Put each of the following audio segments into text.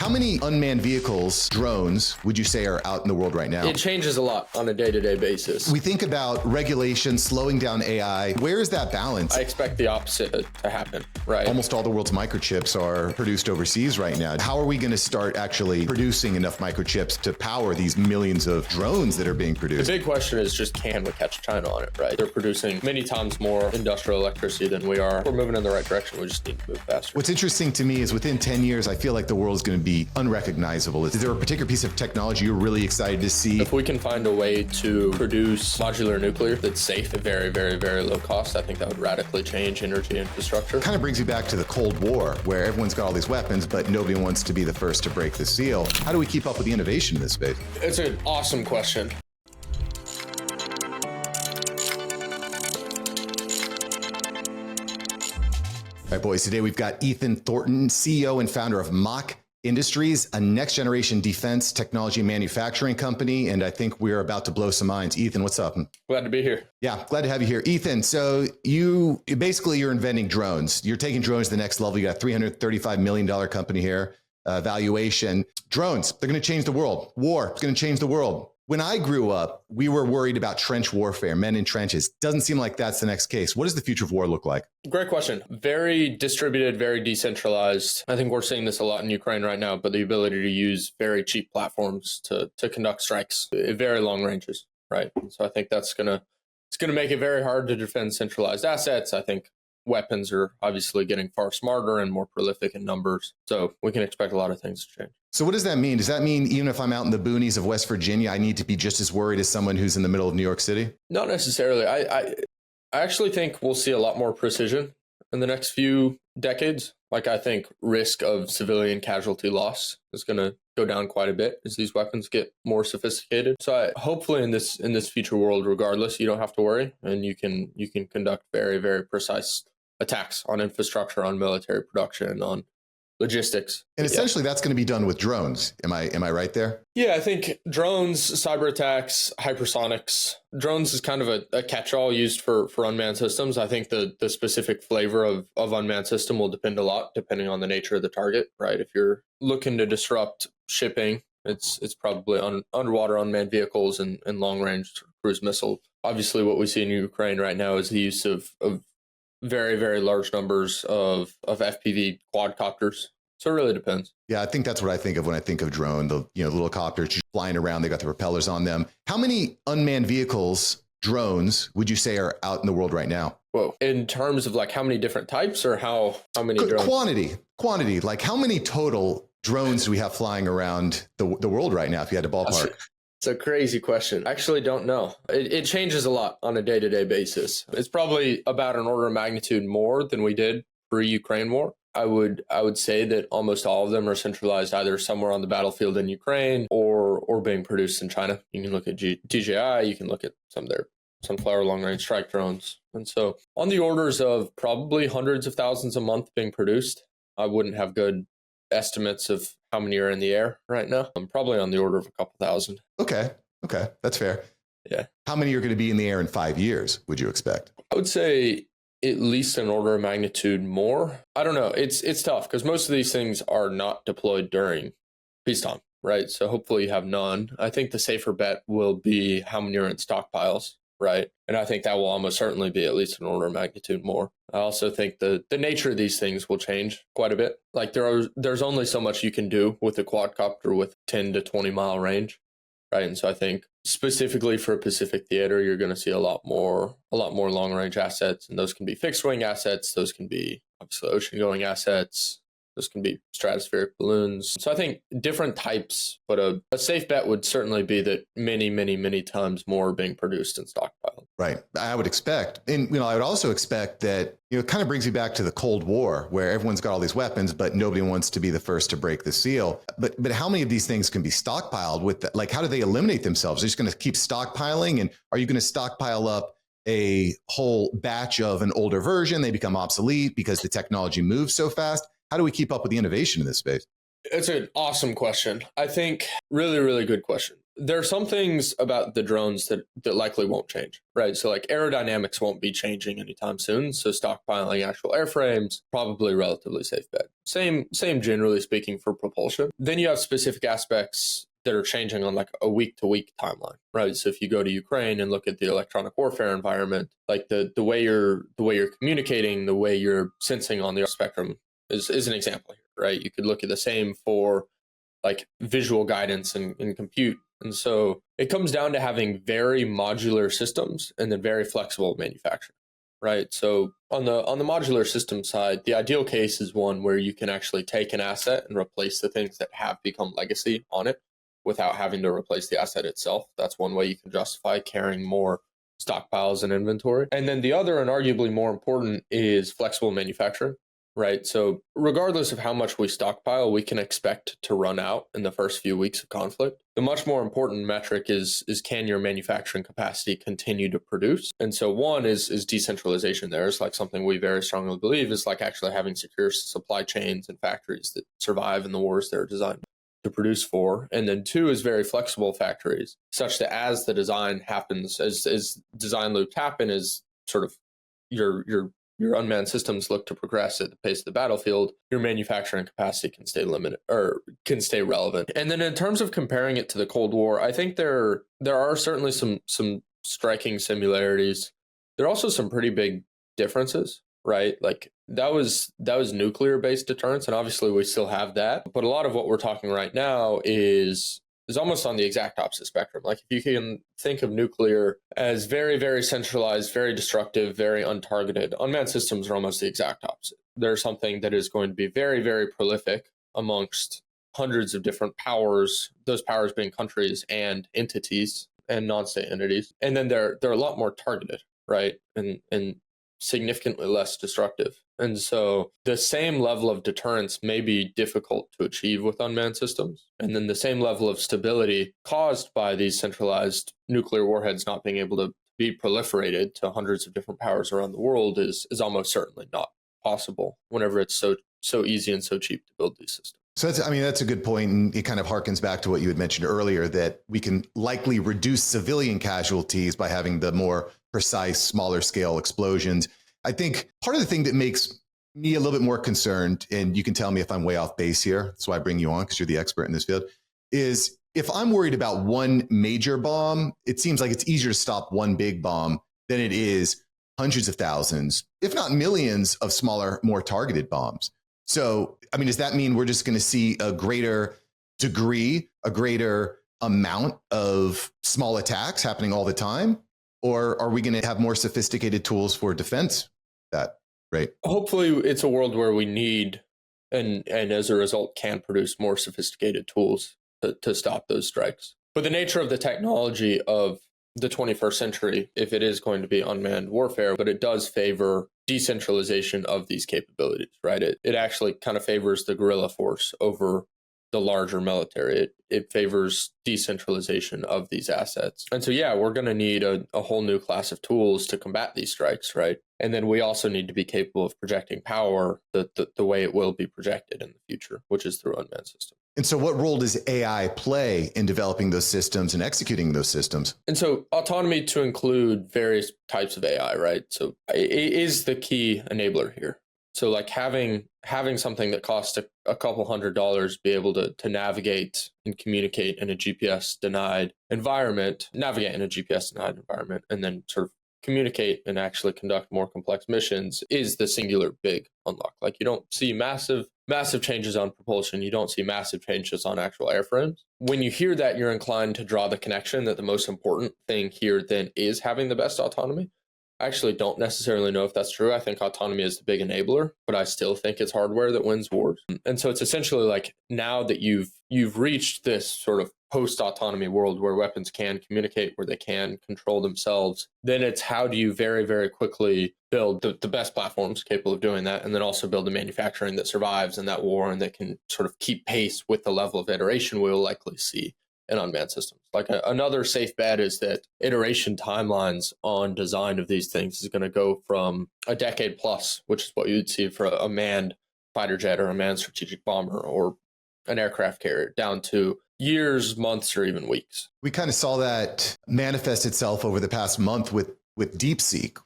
How many unmanned vehicles, drones, would you say are out in the world right now? It changes a lot on a day-to-day basis. We think about regulation, slowing down AI. Where is that balance? I expect the opposite to happen, right? Almost all the world's microchips are produced overseas right now. How are we going to start actually producing enough microchips to power these millions of drones that are being produced? The big question is just, can we catch China on it, right? They're producing many times more industrial electricity than we are. We're moving in the right direction. We just need to move faster. What's interesting to me is within 10 years, I feel like the world is going to be unrecognizable. Is there a particular piece of technology you're really excited to see? If we can find a way to produce modular nuclear that's safe at very, very, very low cost, I think that would radically change energy infrastructure. Kind of brings me back to the Cold War, where everyone's got all these weapons, but nobody wants to be the first to break the seal. How do we keep up with the innovation in this space? It's an awesome question. All right, boys, today we've got Ethan Thornton, CEO and founder of Mach Industries, a next-generation defense technology manufacturing company, and I think we're about to blow some minds. Ethan, what's up? Glad to be here. Yeah, glad to have you here. Ethan, so you're inventing drones. You're taking drones to the next level. You got a $335 million company here, valuation. Drones, they're going to change the world. War is going to change the world. When I grew up, we were worried about trench warfare, men in trenches. Doesn't seem like that's the next case. What does the future of war look like? Great question. Very distributed, very decentralized. I think we're seeing this a lot in Ukraine right now, but the ability to use very cheap platforms to conduct strikes at very long ranges, right? So I think it's gonna make it very hard to defend centralized assets. I think weapons are obviously getting far smarter and more prolific in numbers. So we can expect a lot of things to change. So what does that mean? Does that mean even if I'm out in the boonies of West Virginia, I need to be just as worried as someone who's in the middle of New York City? Not necessarily. I actually think we'll see a lot more precision in the next few decades. Like, I think risk of civilian casualty loss is going to go down quite a bit as these weapons get more sophisticated. So hopefully in this future world, regardless, you don't have to worry, and you can conduct very, very precise attacks on infrastructure, on military production, on logistics. And essentially that's going to be done with drones. Am I right there? Yeah, I think drones, cyber attacks, hypersonics. Drones is kind of a catch-all used for unmanned systems. I think the specific flavor of unmanned system will depend a lot depending on the nature of the target, right? If you're looking to disrupt shipping, it's probably underwater unmanned vehicles and long-range cruise missiles. Obviously, what we see in Ukraine right now is the use of very, very large numbers of FPV quadcopters. So it really depends. Yeah, I think that's what I think of when I think of drone, the little copters just flying around, they got the propellers on them. How many unmanned vehicles, drones, would you say are out in the world right now? Whoa. In terms of like how many different types or how many drones? Quantity, like how many total drones do we have flying around the world right now, if you had to ballpark? It's a crazy question. I actually don't know. It changes a lot on a day-to-day basis. It's probably about an order of magnitude more than we did pre-Ukraine war. I would say that almost all of them are centralized either somewhere on the battlefield in Ukraine or being produced in China. You can look at DJI, you can look at some of their Sunflower long-range strike drones. And so on the orders of probably hundreds of thousands a month being produced. I wouldn't have good estimates of how many are in the air right now. I'm probably on the order of a couple thousand. Okay, that's fair. Yeah. How many are going to be in the air in 5 years, would you expect? I would say at least an order of magnitude more. I don't know. It's tough because most of these things are not deployed during peacetime, right? So hopefully you have none. I think the safer bet will be how many are in stockpiles, right? And I think that will almost certainly be at least an order of magnitude more. I also think the nature of these things will change quite a bit. Like there's only so much you can do with a quadcopter with 10 to 20 mile range, right? And so I think specifically for Pacific theater, you're going to see a lot more long range assets, and those can be fixed wing assets. Those can be obviously ocean going assets. Those can be stratospheric balloons. So I think different types, but a safe bet would certainly be that many, many, many times more are being produced in stockpile. Right. I would expect. And, I would also expect that, it kind of brings me back to the Cold War, where everyone's got all these weapons, but nobody wants to be the first to break the seal. But how many of these things can be stockpiled with, like, how do they eliminate themselves? They're just going to keep stockpiling? And are you going to stockpile up a whole batch of an older version? They become obsolete because the technology moves so fast. How do we keep up with the innovation in this space? It's an awesome question. I think really, really good question. there are some things about the drones that likely won't change, right? So like aerodynamics won't be changing anytime soon. So stockpiling actual airframes, probably a relatively safe bet. Same generally speaking for propulsion. Then you have specific aspects that are changing on like a week to week timeline, right? So if you go to Ukraine and look at the electronic warfare environment, like the way you're communicating, the way you're sensing on the spectrum is an example here, right? You could look at the same for like visual guidance and compute. And so it comes down to having very modular systems and then very flexible manufacturing, right? So on the modular system side, the ideal case is one where you can actually take an asset and replace the things that have become legacy on it without having to replace the asset itself. That's one way you can justify carrying more stockpiles and inventory. And then the other, and arguably more important, is flexible manufacturing. Right. So regardless of how much we stockpile, we can expect to run out in the first few weeks of conflict. The much more important metric is can your manufacturing capacity continue to produce? And so one is decentralization. There is like something we very strongly believe is like actually having secure supply chains and factories that survive in the wars they're designed to produce for. And then two is very flexible factories, such that as the design happens, as design loops happen, as sort of your unmanned systems look to progress at the pace of the battlefield, your manufacturing capacity can stay limited or can stay relevant. And then in terms of comparing it to the Cold War, I think there are certainly some striking similarities. There are also some pretty big differences, right? Like that was nuclear based deterrence, and obviously we still have that. But a lot of what we're talking right now is almost on the exact opposite spectrum. Like if you can think of nuclear as very, very centralized, very destructive, very untargeted, unmanned systems are almost the exact opposite. They're something that is going to be very, very prolific amongst hundreds of different powers, those powers being countries and entities and non-state entities. And then they're a lot more targeted, right? And significantly less destructive. And so the same level of deterrence may be difficult to achieve with unmanned systems. And then the same level of stability caused by these centralized nuclear warheads not being able to be proliferated to hundreds of different powers around the world is almost certainly not possible whenever it's so easy and so cheap to build these systems. So that's a good point. And it kind of harkens back to what you had mentioned earlier, that we can likely reduce civilian casualties by having the more precise, smaller scale explosions. I think part of the thing that makes me a little bit more concerned, and you can tell me if I'm way off base here, that's why I bring you on because you're the expert in this field, is if I'm worried about one major bomb, it seems like it's easier to stop one big bomb than it is hundreds of thousands, if not millions of smaller, more targeted bombs. So, I mean, does that mean we're just going to see a greater degree, a greater amount of small attacks happening all the time? Or are we going to have more sophisticated tools for defense? That right? Hopefully, it's a world where we need and as a result can produce more sophisticated tools to stop those strikes. But the nature of the technology of the 21st century, if it is going to be unmanned warfare, but it does favor decentralization of these capabilities, right? It actually kind of favors the guerrilla force over the larger military. It favors decentralization of these assets. And so, yeah, we're going to need a whole new class of tools to combat these strikes, right? And then we also need to be capable of projecting power the way it will be projected in the future, which is through unmanned systems. And so what role does AI play in developing those systems and executing those systems? And so autonomy to include various types of AI, right? So it is the key enabler here. So like having something that costs a couple $100 be able to navigate and communicate in a GPS denied environment, and then sort of communicate and actually conduct more complex missions is the singular big unlock. Like you don't see massive changes on propulsion. You don't see massive changes on actual airframes. When you hear that, you're inclined to draw the connection that the most important thing here then is having the best autonomy. I actually don't necessarily know if that's true. I think autonomy is the big enabler, but I still think it's hardware that wins wars. And so it's essentially like now that you've reached this sort of post-autonomy world where weapons can communicate, where they can control themselves, then it's how do you very, very quickly build the best platforms capable of doing that, and then also build a manufacturing that survives in that war and that can sort of keep pace with the level of iteration we'll likely see in unmanned systems. Like another safe bet is that iteration timelines on design of these things is going to go from a decade plus, which is what you'd see for a manned fighter jet or a manned strategic bomber or an aircraft carrier down to years, months, or even weeks. We kind of saw that manifest itself over the past month with DeepSeek.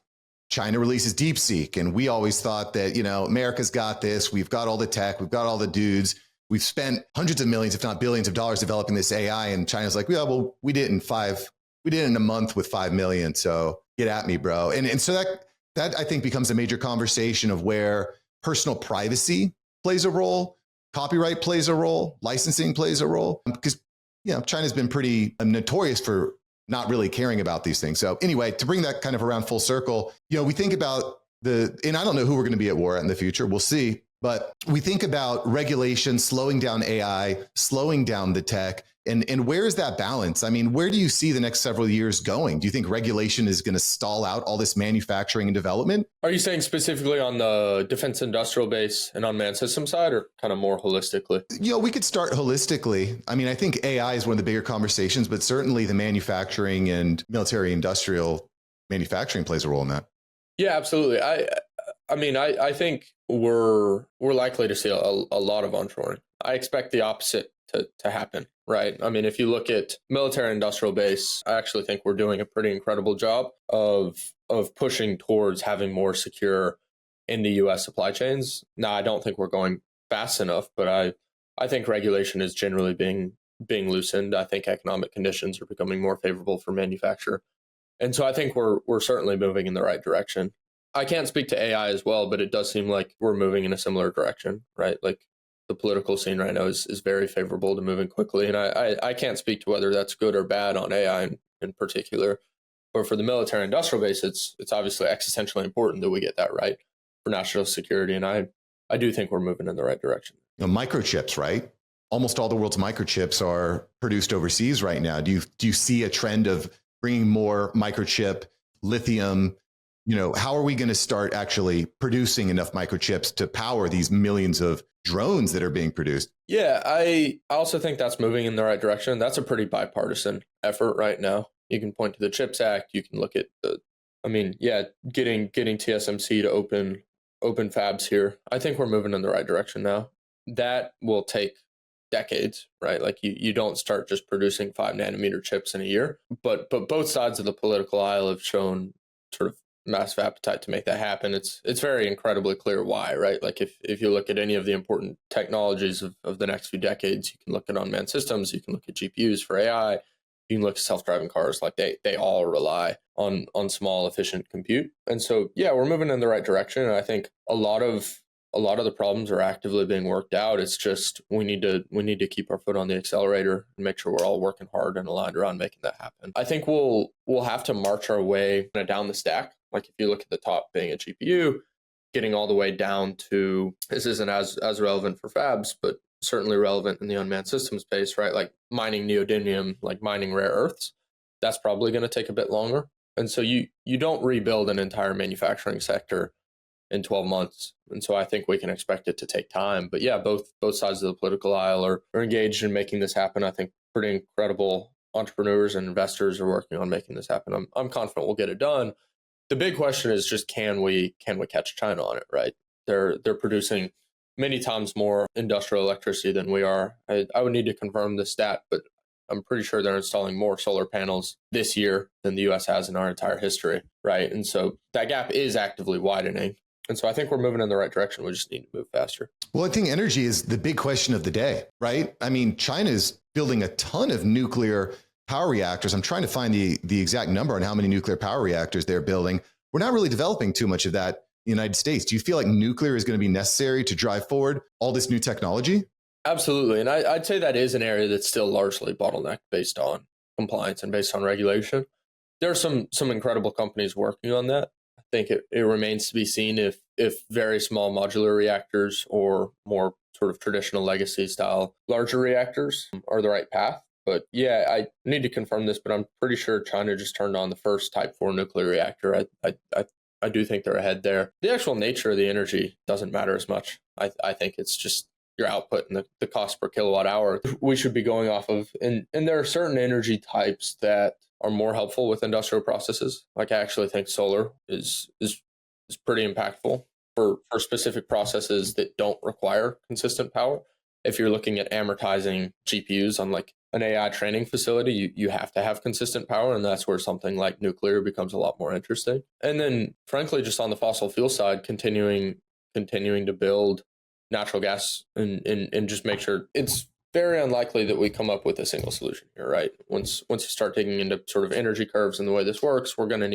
China releases DeepSeek, and we always thought that, America's got this. We've got all the tech. We've got all the dudes. We've spent hundreds of millions, if not billions of dollars developing this AI. And China's like, yeah, well, we did it in a month with 5 million. So get at me, bro. And so that I think becomes a major conversation of where personal privacy plays a role, copyright plays a role, licensing plays a role, because China's been pretty notorious for not really caring about these things. So anyway, to bring that kind of around full circle, we think about and I don't know who we're going to be at war at in the future. We'll see. But we think about regulation, slowing down AI, slowing down the tech. And where is that balance? I mean, where do you see the next several years going? Do you think regulation is going to stall out all this manufacturing and development? Are you saying specifically on the defense industrial base and unmanned system side, or kind of more holistically? We could start holistically. I mean, I think AI is one of the bigger conversations, but certainly the manufacturing and military industrial manufacturing plays a role in that. Yeah, absolutely. I think we're likely to see a lot of onshoring. I expect the opposite to happen, right? I mean, if you look at military industrial base, I actually think we're doing a pretty incredible job of pushing towards having more secure in the U.S. supply chains. Now, I don't think we're going fast enough, but I think regulation is generally being loosened. I think economic conditions are becoming more favorable for manufacture. And so I think we're certainly moving in the right direction. I can't speak to AI as well, but it does seem like we're moving in a similar direction, right? Like the political scene right now is very favorable to moving quickly. And I can't speak to whether that's good or bad on AI in particular. But for the military industrial base, it's obviously existentially important that we get that right for national security. And I do think we're moving in the right direction. Microchips, right? Almost all the world's microchips are produced overseas right now. Do you see a trend of bringing more microchip, lithium? How are we going to start actually producing enough microchips to power these millions of drones that are being produced? Yeah, I also think that's moving in the right direction. That's a pretty bipartisan effort right now. You can point to the CHIPS Act. You can look at getting TSMC to open fabs here. I think we're moving in the right direction now. That will take decades, right? Like you don't start just producing 5 nanometer chips in a year, but both sides of the political aisle have shown sort of massive appetite to make that happen. It's very incredibly clear why, right? Like if you look at any of the important technologies of the next few decades, you can look at unmanned systems, you can look at GPUs for AI, you can look at self-driving cars, like they all rely on small, efficient compute. And so, yeah, we're moving in the right direction. And I think a lot of the problems are actively being worked out. It's just we need to keep our foot on the accelerator and make sure we're all working hard and aligned around making that happen. I think we'll have to march our way down the stack. Like if you look at the top being a GPU, getting all the way down to, this isn't as relevant for fabs, but certainly relevant in the unmanned system space, right? Like mining neodymium, like mining rare earths, that's probably going to take a bit longer. And so you don't rebuild an entire manufacturing sector in 12 months. And so I think we can expect it to take time. But yeah, both sides of the political aisle are engaged in making this happen. I think pretty incredible entrepreneurs and investors are working on making this happen. I'm confident we'll get it done. The big question is just can we catch China on it, right? They're producing many times more industrial electricity than we are. I would need to confirm the stat, but I'm pretty sure they're installing more solar panels this year than the US has in our entire history, right? And so that gap is actively widening. And so I think we're moving in the right direction. We just need to move faster. Well, I think energy is the big question of the day, right? I mean, China's building a ton of nuclear power reactors. I'm trying to find the exact number on how many nuclear power reactors they're building. We're not really developing too much of that in the United States. Do you feel like nuclear is going to be necessary to drive forward all this new technology? Absolutely. And I'd say that is an area that's still largely bottlenecked based on compliance and based on regulation. There are some incredible companies working on that. I think it remains to be seen if very small modular reactors or more sort of traditional legacy style larger reactors are the right path. But yeah, I need to confirm this, but I'm pretty sure China just turned on the first Type 4 nuclear reactor. I do think they're ahead there. The actual nature of the energy doesn't matter as much. I think it's just your output and the cost per kilowatt hour we should be going off of. And there are certain energy types that are more helpful with industrial processes. Like I actually think solar is pretty impactful for specific processes that don't require consistent power. if you're looking at amortizing GPUs on like an AI training facility, you have to have consistent power. And that's where something like nuclear becomes a lot more interesting. And then frankly, just on the fossil fuel side, continuing to build natural gas and just make sure it's very unlikely that we come up with a single solution here, right? Once you start digging into sort of energy curves and the way this works, we're going to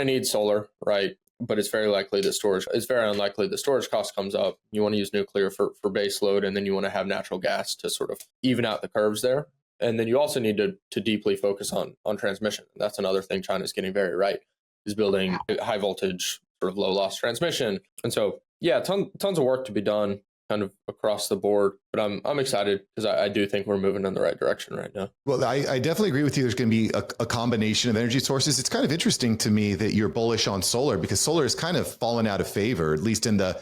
need solar, right? But it's very likely that it's very unlikely the storage cost comes up. You want to use nuclear for base load, and then you want to have natural gas to sort of even out the curves there. And then you also need to deeply focus on transmission. That's another thing China's getting very right, is building high voltage, sort of low loss transmission. And so, yeah, tons of work to be done kind of across the board, but I'm excited because I do think we're moving in the right direction right now. Well, I definitely agree with you. There's going to be a combination of energy sources. It's kind of interesting to me that you're bullish on solar, because solar has kind of fallen out of favor, at least in the,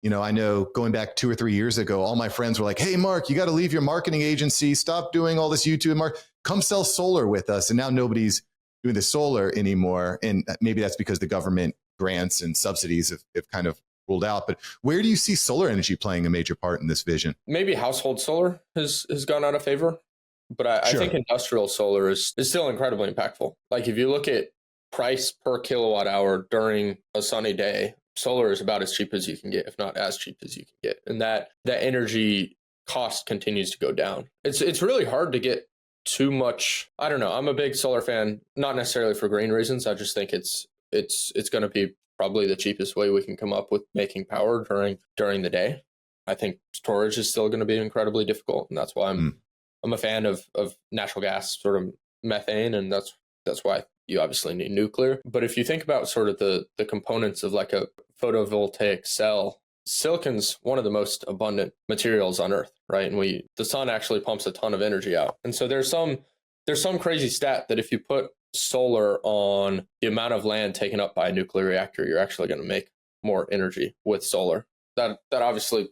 I know going back 2 or 3 years ago, all my friends were like, hey, Mark, you got to leave your marketing agency, stop doing all this YouTube, Mark, come sell solar with us. And now nobody's doing the solar anymore. And maybe that's because the government grants and subsidies have kind of ruled out. But where do you see solar energy playing a major part in this vision? Maybe household solar has gone out of favor, but I think industrial solar is still incredibly impactful. Like if you look at price per kilowatt hour during a sunny day, solar is about as cheap as you can get, if not as cheap as you can get. And that energy cost continues to go down. It's really hard to get too much. I don't know. I'm a big solar fan, not necessarily for green reasons. I just think it's going to be probably the cheapest way we can come up with making power during the day. I think storage is still going to be incredibly difficult, and that's why I'm a fan of natural gas, sort of methane, and that's why you obviously need nuclear. But if you think about sort of the components of like a photovoltaic cell, silicon's one of the most abundant materials on Earth, right? And the sun actually pumps a ton of energy out, and so there's some crazy stat that if you put solar on the amount of land taken up by a nuclear reactor, you're actually going to make more energy with solar. That obviously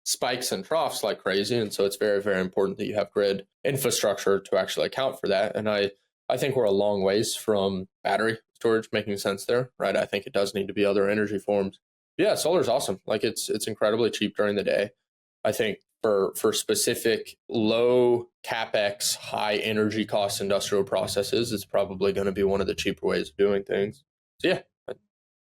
spikes and troughs like crazy, and so it's very, very important that you have grid infrastructure to actually account for that. And I think we're a long ways from battery storage making sense there, right? I think it does need to be other energy forms. Yeah, solar is awesome. Like it's incredibly cheap during the day. I think for specific low capex, high energy cost industrial processes, it's probably going to be one of the cheaper ways of doing things. So yeah.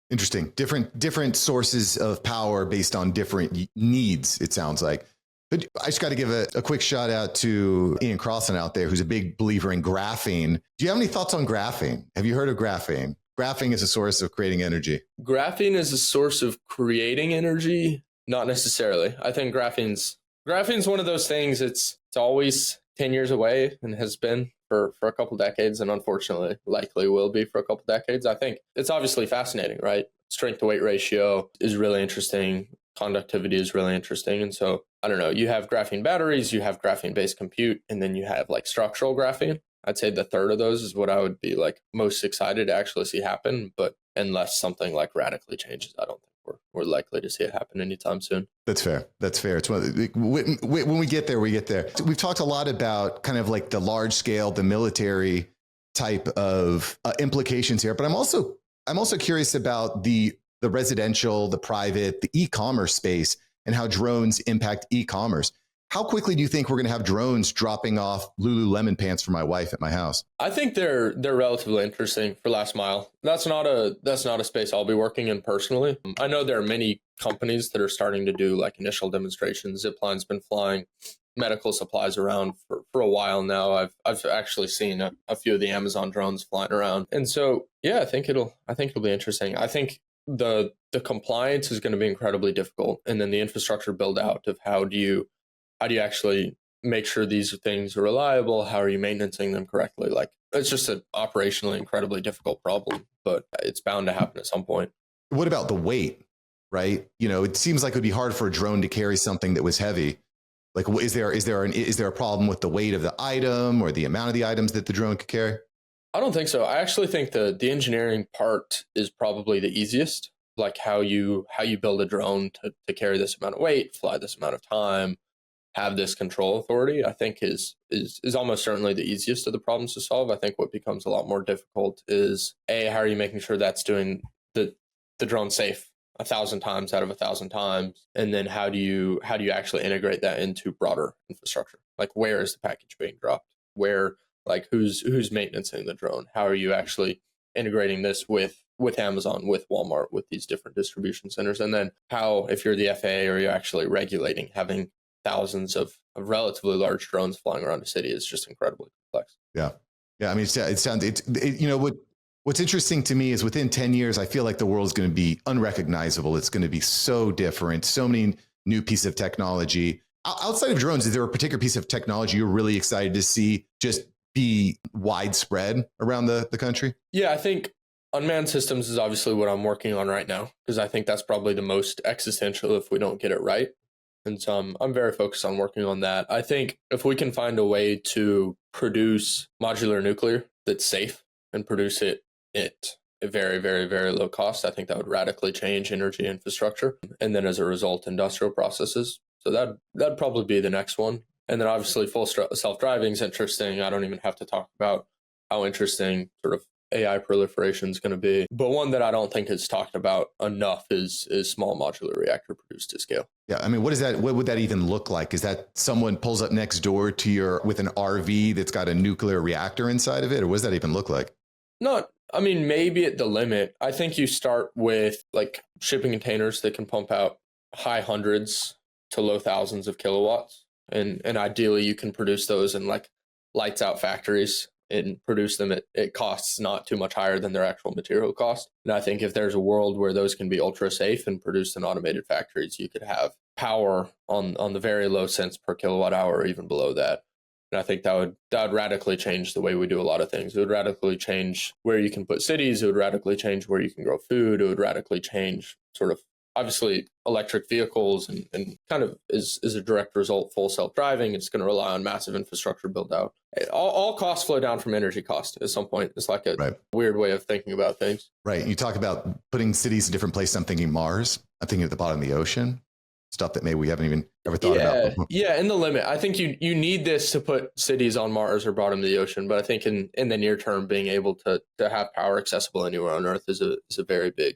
Interesting. Different sources of power based on different needs, it sounds like. But I just got to give a quick shout out to Ian Crossan out there, who's a big believer in graphene. Do you have any thoughts on graphene? Have you heard of graphene? Graphene is a source of creating energy. Graphene is a source of creating energy? Not necessarily. I think graphene's one of those things. It's always 10 years away and has been for a couple decades, and unfortunately likely will be for a couple decades. I think it's obviously fascinating, right? Strength to weight ratio is really interesting. Conductivity is really interesting. And so, I don't know, you have graphene batteries, you have graphene based compute, and then you have like structural graphene. I'd say the third of those is what I would be like most excited to actually see happen. But unless something like radically changes, I don't think we're likely to see it happen anytime soon. That's fair. It's when we get there, we get there. We've talked a lot about kind of like the large scale, the military type of implications here, but I'm also curious about the residential, the private, the e-commerce space, and how drones impact e-commerce. How quickly do you think we're going to have drones dropping off Lululemon pants for my wife at my house? I think they're relatively interesting for last mile. That's not a space I'll be working in personally. I know there are many companies that are starting to do like initial demonstrations. Zipline's been flying medical supplies around for a while now. I've actually seen a few of the Amazon drones flying around, and so yeah, I think it'll be interesting. I think the compliance is going to be incredibly difficult, and then the infrastructure build out of how do you actually make sure these things are reliable? How are you maintaining them correctly? Like it's just an operationally incredibly difficult problem, but it's bound to happen at some point. What about the weight, right? It seems like it would be hard for a drone to carry something that was heavy. Like, is there a problem with the weight of the item or the amount of the items that the drone could carry? I don't think so. I actually think the engineering part is probably the easiest. Like how you build a drone to carry this amount of weight, fly this amount of time, have this control authority, I think is almost certainly the easiest of the problems to solve. I think what becomes a lot more difficult is how are you making sure that's doing the drone safe? 1,000 times out of 1,000 times? And then how do you actually integrate that into broader infrastructure? Like, where is the package being dropped? Where, like, who's maintaining the drone? How are you actually integrating this with Amazon, with Walmart, with these different distribution centers? And then how, if you're the FAA, are you actually regulating having thousands of relatively large drones flying around a city is just incredibly complex. Yeah. Yeah. I mean, it sounds, you know, what's interesting to me is within 10 years, I feel like the world is going to be unrecognizable. It's going to be so different, so many new pieces of technology. Outside of drones, is there a particular piece of technology you're really excited to see just be widespread around the country? Yeah, I think unmanned systems is obviously what I'm working on right now, because I think that's probably the most existential if we don't get it right. And so I'm very focused on working on that. I think if we can find a way to produce modular nuclear that's safe and produce it at a very, very, very low cost, I think that would radically change energy infrastructure. And then as a result, industrial processes. So that'd probably be the next one. And then obviously full self-driving is interesting. I don't even have to talk about how interesting sort of AI proliferation is going to be. But one that I don't think is talked about enough is small modular reactor produced to scale. Yeah. I mean, what would that even look like? Is that someone pulls up next door to with an RV that's got a nuclear reactor inside of it? Or what does that even look like? I mean, maybe at the limit. I think you start with like shipping containers that can pump out high hundreds to low thousands of kilowatts. And ideally you can produce those in like lights out factories and produce them at costs not too much higher than their actual material cost. And I think if there's a world where those can be ultra safe and produced in automated factories, you could have power on the very low cents per kilowatt hour or even below that. And I think that would radically change the way we do a lot of things. It would radically change where you can put cities. It would radically change where you can grow food. It would radically change sort of obviously electric vehicles and kind of is a direct result, full self-driving. It's going to rely on massive infrastructure build out. All costs flow down from energy cost at some point. It's like a weird way of thinking about things. Right. You talk about putting cities in different places. I'm thinking Mars. I'm thinking at the bottom of the ocean. Stuff that maybe we haven't even ever thought about before. Yeah, in the limit. I think you need this to put cities on Mars or bottom of the ocean. But I think in the near term, being able to have power accessible anywhere on Earth is a very big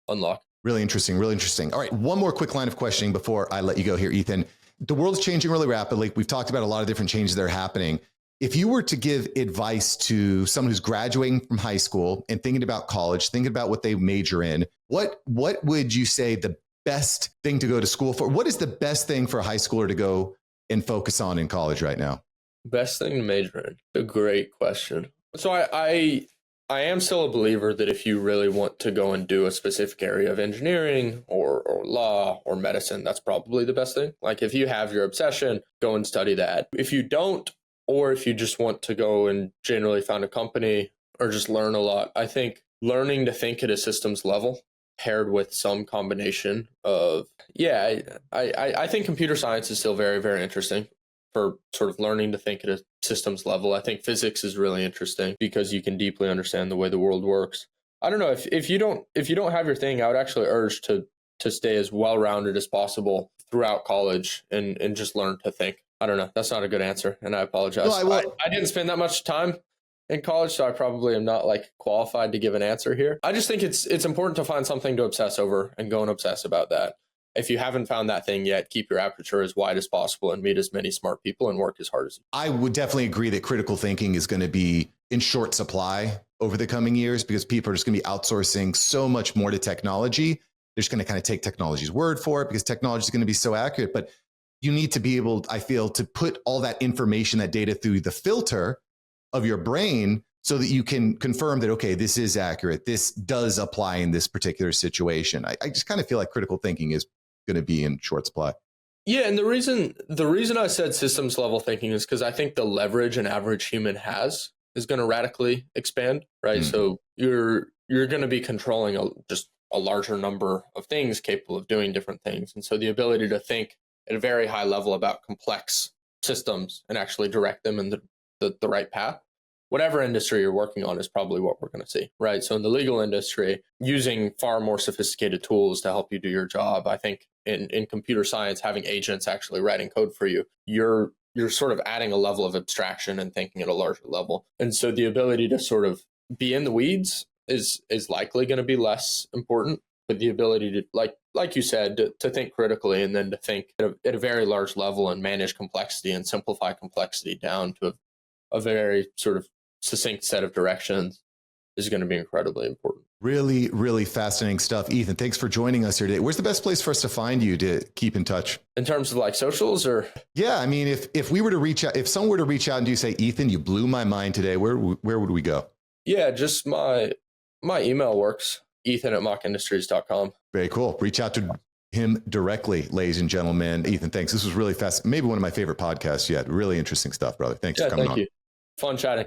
unlock. Really interesting. Really interesting. All right. One more quick line of questioning before I let you go here, Ethan. The world's changing really rapidly. We've talked about a lot of different changes that are happening. If you were to give advice to someone who's graduating from high school and thinking about college, thinking about what they major in, what would you say the best thing to go to school for? What is the best thing for a high schooler to go and focus on in college right now? Best thing to major in? A great question. So I am still a believer that if you really want to go and do a specific area of engineering or law or medicine, that's probably the best thing. Like if you have your obsession, go and study that. If you don't, or if you just want to go and generally found a company or just learn a lot, I think learning to think at a systems level paired with some combination of, I think computer science is still very, very interesting for sort of learning to think at a systems level. I think physics is really interesting because you can deeply understand the way the world works. I don't know if you don't have your thing, I would actually urge to stay as well-rounded as possible throughout college and just learn to think. I don't know. That's not a good answer, and I apologize. No, I didn't spend that much time in college, so I probably am not like qualified to give an answer here. I just think it's important to find something to obsess over and go and obsess about that. If you haven't found that thing yet, keep your aperture as wide as possible and meet as many smart people and work as hard as you can. I would definitely agree that critical thinking is going to be in short supply over the coming years because people are just going to be outsourcing so much more to technology. They're just going to kind of take technology's word for it because technology is going to be so accurate. But you need to be able, I feel, to put all that information, that data through the filter of your brain so that you can confirm that, okay, this is accurate. This does apply in this particular situation. I just kind of feel like critical thinking is going to be in short supply. Yeah, and the reason I said systems level thinking is because I think the leverage an average human has is going to radically expand, right? Mm-hmm. So you're going to be controlling just a larger number of things capable of doing different things. And so the ability to think at a very high level about complex systems and actually direct them in the right path, whatever industry you're working on is probably what we're going to see, right? So in the legal industry, using far more sophisticated tools to help you do your job, I think in computer science, having agents actually writing code for you, you're sort of adding a level of abstraction and thinking at a larger level. And so the ability to sort of be in the weeds is likely going to be less important with the ability to, like you said, to think critically and then to think at a very large level and manage complexity and simplify complexity down to a very sort of succinct set of directions is going to be incredibly important. Really, really fascinating stuff. Ethan, thanks for joining us here today. Where's the best place for us to find you to keep in touch? In terms of like socials or? Yeah, I mean, if we were to reach out, if someone were to reach out and you say, Ethan, you blew my mind today, where would we go? Yeah, just my email works, ethan@machindustries.com. Very cool. Reach out to him directly, ladies and gentlemen. Ethan, thanks. This was really fast. Maybe one of my favorite podcasts yet. Really interesting stuff, brother. Thanks for coming on. Thank you. Fun chatting.